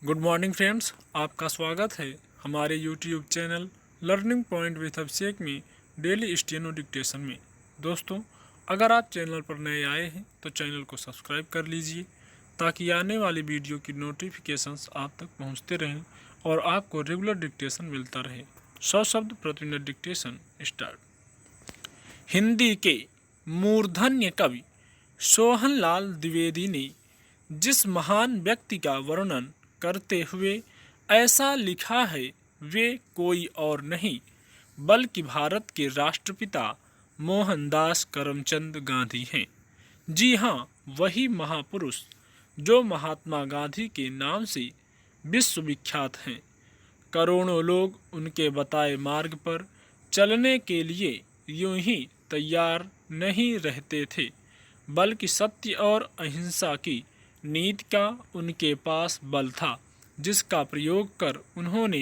Good morning friends, आपका स्वागत है हमारे YouTube channel learning point with Abhishek में डेली स्टेनो डिक्टेशन में। दोस्तों, अगर आप चैनल पर नए आए हैं तो चैनल को सब्सक्राइब कर लीजिए ताकि आने वाली वीडियो की नोटिफिकेशंस आप तक पहुंचते रहें और आपको रेगुलर डिक्टेशन मिलता रहे। 100 शब्द प्रति मिनट डिक्टेशन स्टार्ट। हिंदी के मूर्धन्य कवि सोहनलाल द्विवेदी ने जिस महान व्यक्ति का वर्णन करते हुए ऐसा लिखा है, वे कोई और नहीं बल्कि भारत के राष्ट्रपिता मोहनदास करमचंद गांधी हैं। जी हाँ, वही महापुरुष जो महात्मा गांधी के नाम से विश्वविख्यात हैं। करोड़ों लोग उनके बताए मार्ग पर चलने के लिए यूं ही तैयार नहीं रहते थे, बल्कि सत्य और अहिंसा की नीति का उनके पास बल था, जिसका प्रयोग कर उन्होंने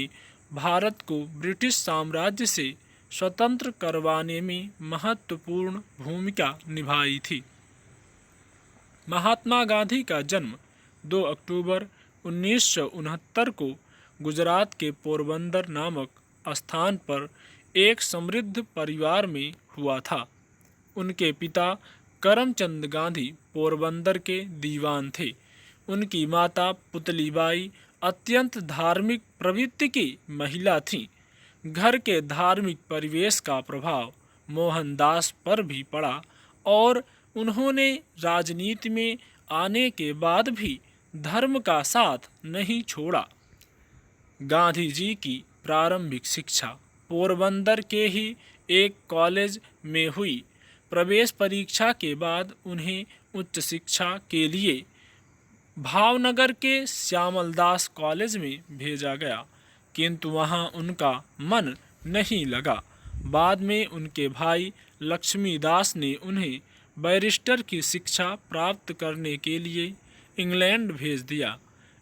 भारत को ब्रिटिश साम्राज्य से स्वतंत्र करवाने में महत्वपूर्ण भूमिका निभाई थी। महात्मा गांधी का जन्म 2 अक्टूबर 1969 को गुजरात के पोरबंदर नामक स्थान पर एक समृद्ध परिवार में हुआ था। उनके पिता करमचंद गांधी पोरबंदर के दीवान थे। उनकी माता पुतलीबाई अत्यंत धार्मिक प्रवृत्ति की महिला थीं। घर के धार्मिक परिवेश का प्रभाव मोहनदास पर भी पड़ा और उन्होंने राजनीति में आने के बाद भी धर्म का साथ नहीं छोड़ा। गांधी जी की प्रारंभिक शिक्षा पोरबंदर के ही एक कॉलेज में हुई। प्रवेश परीक्षा के बाद उन्हें उच्च शिक्षा के लिए भावनगर के श्यामलदास कॉलेज में भेजा गया, किंतु वहां उनका मन नहीं लगा। बाद में उनके भाई लक्ष्मीदास ने उन्हें बैरिस्टर की शिक्षा प्राप्त करने के लिए इंग्लैंड भेज दिया।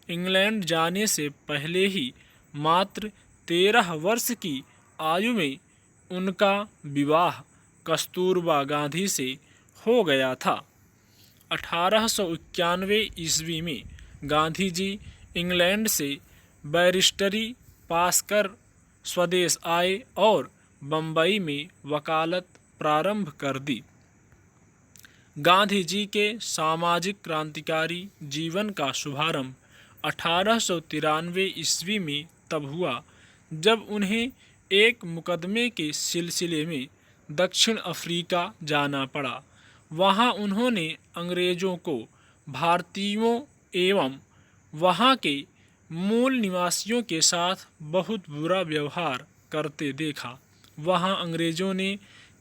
इंग्लैंड जाने से पहले ही मात्र 13 वर्ष की आयु में उनका विवाह कस्तूरबा गांधी से हो गया था। 1891 ईस्वी में गांधी जी इंग्लैंड से बैरिस्टरी पास कर स्वदेश आए और बम्बई में वकालत प्रारंभ कर दी। गांधी जी के सामाजिक क्रांतिकारी जीवन का शुभारंभ 1893 ईस्वी में तब हुआ जब उन्हें एक मुकदमे के सिलसिले में दक्षिण अफ्रीका जाना पड़ा। वहां उन्होंने अंग्रेजों को भारतीयों एवं वहां के मूल निवासियों के साथ बहुत बुरा व्यवहार करते देखा। वहां अंग्रेजों ने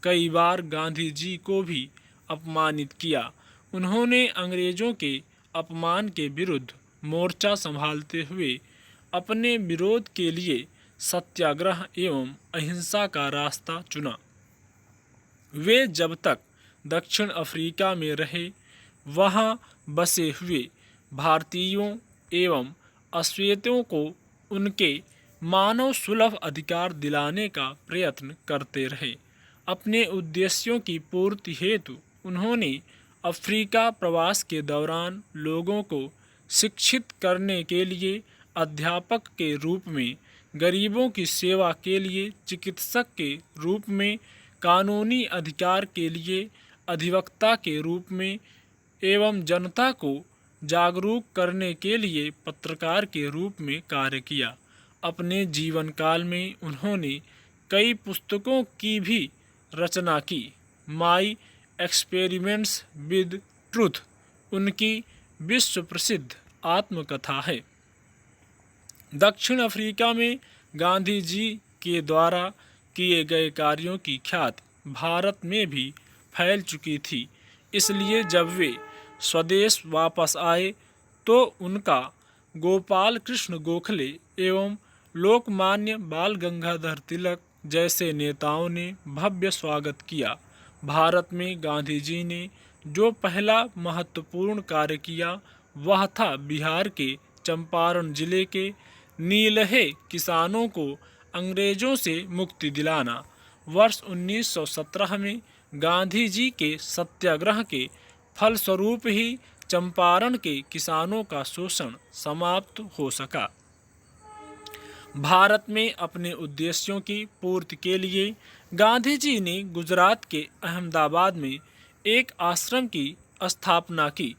कई बार गांधी जी को भी अपमानित किया। उन्होंने अंग्रेजों के अपमान के विरुद्ध मोर्चा संभालते हुए अपने विरोध के लिए सत्याग्रह एवं अहिंसा का रास्ता चुना। वे जब तक दक्षिण अफ्रीका में रहे, वहां बसे हुए भारतीयों एवं अश्वेतों को उनके मानव सुलभ अधिकार दिलाने का प्रयत्न करते रहे। अपने उद्देश्यों की पूर्ति हेतु उन्होंने अफ्रीका प्रवास के दौरान लोगों को शिक्षित करने के लिए अध्यापक के रूप में, गरीबों की सेवा के लिए चिकित्सक के रूप में, कानूनी अधिकार के लिए अधिवक्ता के रूप में एवं जनता को जागरूक करने के लिए पत्रकार के रूप में कार्य किया। अपने जीवन काल में उन्होंने कई पुस्तकों की भी रचना की। माई एक्सपेरिमेंट्स विद ट्रूथ उनकी विश्व प्रसिद्ध आत्मकथा है। दक्षिण अफ्रीका में गांधी जी के द्वारा किए गए कार्यों की ख्याति भारत में भी फैल चुकी थी। इसलिए जब वे स्वदेश वापस आए तो उनका गोपाल कृष्ण गोखले एवं लोकमान्य बाल गंगाधर तिलक जैसे नेताओं ने भव्य स्वागत किया। भारत में गांधी जी ने जो पहला महत्वपूर्ण कार्य किया वह था बिहार के चंपारण जिले के नीलहे किसानों को अंग्रेजों से मुक्ति दिलाना। वर्ष 1917 में गांधी जी के सत्याग्रह के फलस्वरूप ही चंपारण के किसानों का शोषण समाप्त हो सका। भारत में अपने उद्देश्यों की पूर्ति के लिए गांधी जी ने गुजरात के अहमदाबाद में एक आश्रम की स्थापना की।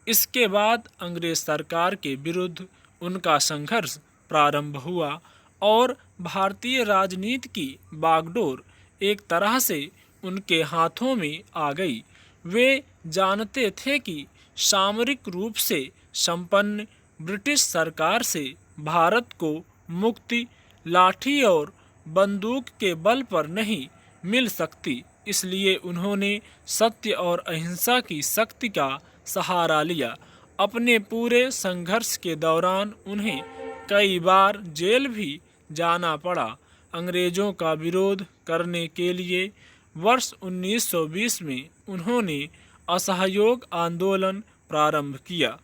इसके बाद अंग्रेज सरकार के विरुद्ध उनका संघर्ष प्रारंभ हुआ और भारतीय राजनीति की बागडोर एक तरह से उनके हाथों में आ गई। वे जानते थे कि सामरिक रूप से संपन्न ब्रिटिश सरकार से भारत को मुक्ति लाठी और बंदूक के बल पर नहीं मिल सकती, इसलिए उन्होंने सत्य और अहिंसा की शक्ति का सहारा लिया। अपने पूरे संघर्ष के दौरान उन्हें कई बार जेल भी जाना पड़ा। अंग्रेजों का विरोध करने के लिए वर्ष 1920 में उन्होंने असहयोग आंदोलन प्रारंभ किया।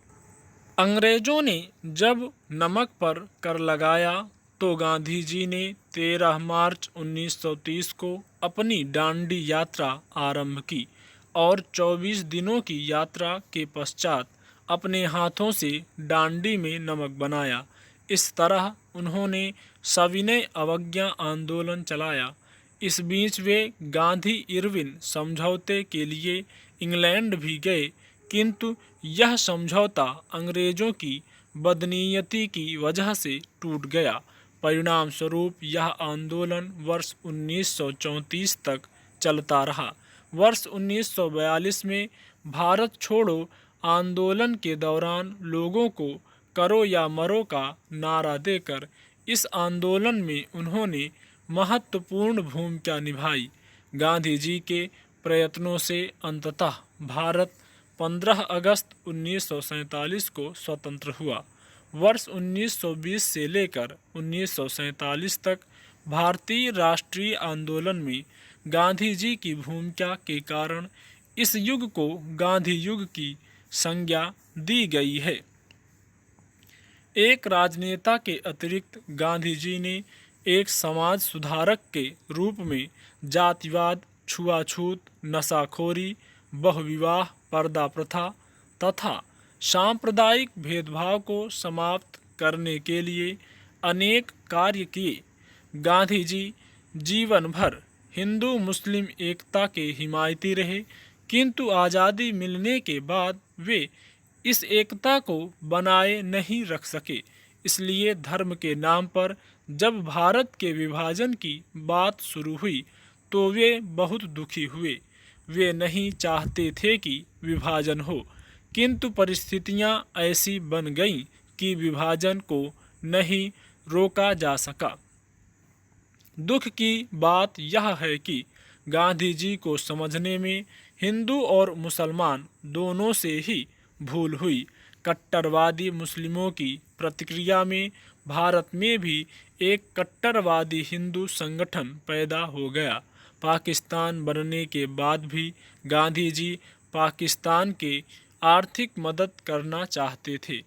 अंग्रेजों ने जब नमक पर कर लगाया तो गांधी जी ने 13 मार्च 1930 को अपनी डांडी यात्रा आरंभ की और 24 दिनों की यात्रा के पश्चात अपने हाथों से डांडी में नमक बनाया। इस तरह उन्होंने सविनय अवज्ञा आंदोलन चलाया। इस बीच वे गांधी इरविन समझौते के लिए इंग्लैंड भी गए, किंतु यह समझौता अंग्रेजों की बदनीयती की वजह से टूट गया। परिणाम स्वरूप यह आंदोलन वर्ष 1934 तक चलता रहा। वर्ष 1942 में भारत छोड़ो आंदोलन के दौरान लोगों को करो या मरो का नारा देकर इस आंदोलन में उन्होंने महत्वपूर्ण भूमिका निभाई। गांधी जी के प्रयत्नों से अंततः भारत 15 अगस्त 1947 को स्वतंत्र हुआ। वर्ष 1920 से लेकर 1947 तक भारतीय राष्ट्रीय आंदोलन में गांधी जी की भूमिका के कारण इस युग को गांधी युग की संज्ञा दी गई है। एक राजनेता के अतिरिक्त गांधी जी ने एक समाज सुधारक के रूप में जातिवाद, छुआछूत, नशाखोरी, बहुविवाह, पर्दा प्रथा तथा सांप्रदायिक भेदभाव को समाप्त करने के लिए अनेक कार्य किए। गांधी जी जीवन भर हिंदू मुस्लिम एकता के हिमायती रहे, किंतु आज़ादी मिलने के बाद वे इस एकता को बनाए नहीं रख सके। इसलिए धर्म के नाम पर जब भारत के विभाजन की बात शुरू हुई तो वे बहुत दुखी हुए। वे नहीं चाहते थे कि विभाजन हो, किंतु परिस्थितियां ऐसी बन गईं कि विभाजन को नहीं रोका जा सका। दुख की बात यह है कि गांधी जी को समझने में हिंदू और मुसलमान दोनों से ही भूल हुई। कट्टरवादी मुस्लिमों की प्रतिक्रिया में भारत में भी एक कट्टरवादी हिंदू संगठन पैदा हो गया। पाकिस्तान बनने के बाद भी गांधी जी पाकिस्तान के आर्थिक मदद करना चाहते थे।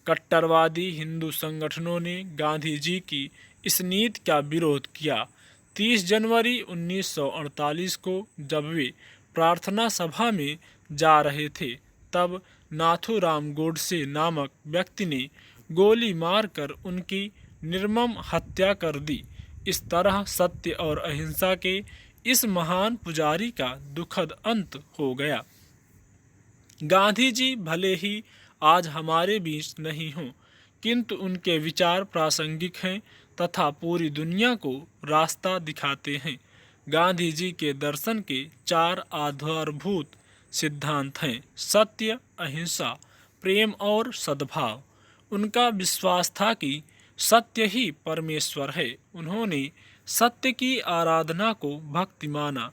कट्टरवादी हिंदू संगठनों ने गांधी जी की इस नीति का विरोध किया। 30 जनवरी 1948 को जब वे प्रार्थना सभा में जा रहे थे, तब नाथूराम गोडसे नामक व्यक्ति ने गोली मारकर उनकी निर्मम हत्या कर दी। इस तरह सत्य और अहिंसा के इस महान पुजारी का दुखद अंत हो गया। गांधी जी भले ही आज हमारे बीच नहीं हों, किंतु उनके विचार प्रासंगिक हैं तथा पूरी दुनिया को रास्ता दिखाते हैं। गांधी जी के दर्शन के 4 आधारभूत सिद्धांत हैं: सत्य, अहिंसा, प्रेम और सद्भाव। उनका विश्वास था कि सत्य ही परमेश्वर है। उन्होंने सत्य की आराधना को भक्ति माना।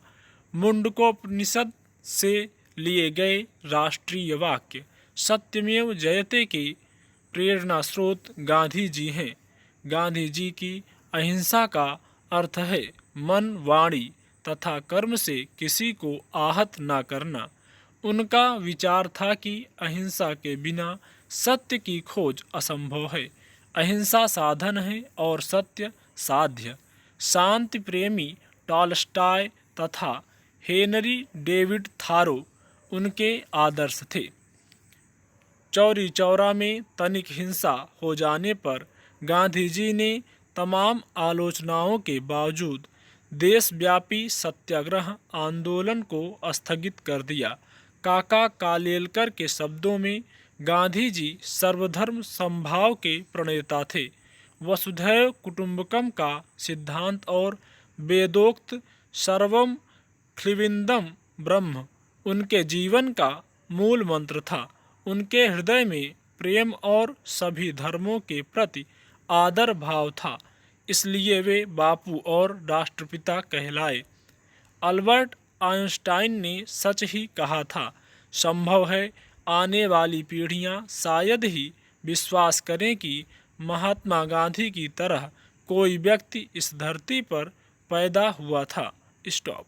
मुंडकोपनिषद से लिए गए राष्ट्रीय वाक्य सत्यमेव जयते के प्रेरणा स्रोत गांधी जी हैं। गांधी जी की अहिंसा का अर्थ है मन, वाणी तथा कर्म से किसी को आहत न करना। उनका विचार था कि अहिंसा के बिना सत्य की खोज असंभव है। अहिंसा साधन है और सत्य साध्य। शांति प्रेमी टॉलस्टॉय तथा हेनरी डेविड थारो उनके आदर्श थे। चौरी चौरा में तनिक हिंसा हो जाने पर गांधी जी ने तमाम आलोचनाओं के बावजूद देशव्यापी सत्याग्रह आंदोलन को स्थगित कर दिया। काका कालेलकर के शब्दों में गांधी जी सर्वधर्म समभाव के प्रणेता थे। वसुधैव कुटुंबकम का सिद्धांत और वेदोक्त सर्वम खिलविंदम ब्रह्म उनके जीवन का मूल मंत्र था। उनके हृदय में प्रेम और सभी धर्मों के प्रति आदर भाव था, इसलिए वे बापू और राष्ट्रपिता कहलाए। अल्बर्ट आइंस्टाइन ने सच ही कहा था, संभव है आने वाली पीढ़ियां शायद ही विश्वास करें कि महात्मा गांधी की तरह कोई व्यक्ति इस धरती पर पैदा हुआ था। स्टॉप।